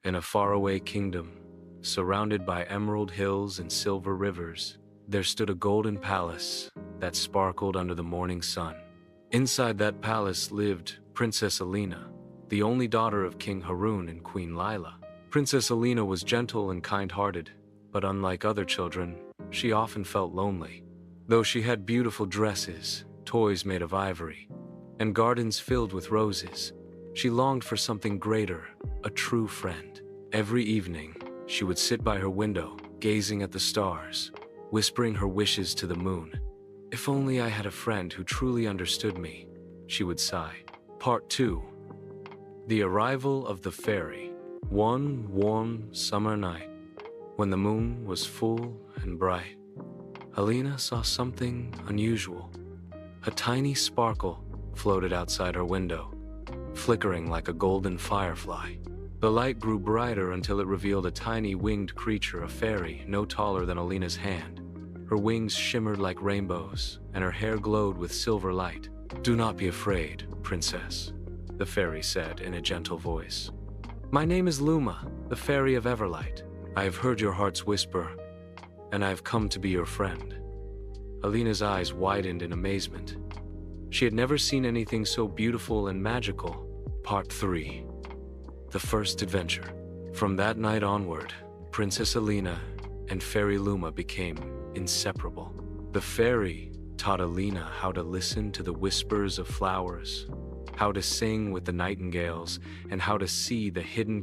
In a faraway kingdom, surrounded by emerald hills and silver rivers, there stood a golden palace that sparkled under the morning sun. Inside that palace lived Princess Alina, the only daughter of King Harun and Queen Lila. Princess Alina was gentle and kind-hearted, but unlike other children, she often felt lonely. Though she had beautiful dresses, toys made of ivory, and gardens filled with roses, she longed for something greater, a true friend. Every evening, she would sit by her window, gazing at the stars, whispering her wishes to the moon. "If only I had a friend who truly understood me," she would sigh. Part 2. The Arrival of the Fairy. One warm summer night, when the moon was full and bright, Alina saw something unusual. A tiny sparkle floated outside her window, flickering like a golden firefly. The light grew brighter until it revealed a tiny winged creature, a fairy no taller than Alina's hand. Her wings shimmered like rainbows, and her hair glowed with silver light. "Do not be afraid, princess," the fairy said in a gentle voice. "My name is Luma, the fairy of Everlight. I have heard your heart's whisper, and I have come to be your friend." Alina's eyes widened in amazement. She had never seen anything so beautiful and magical. Part 3. The First Adventure. From that night onward, Princess Alina and Fairy Luma became inseparable. The fairy taught Alina how to listen to the whispers of flowers, how to sing with the nightingales, and how to see the hidden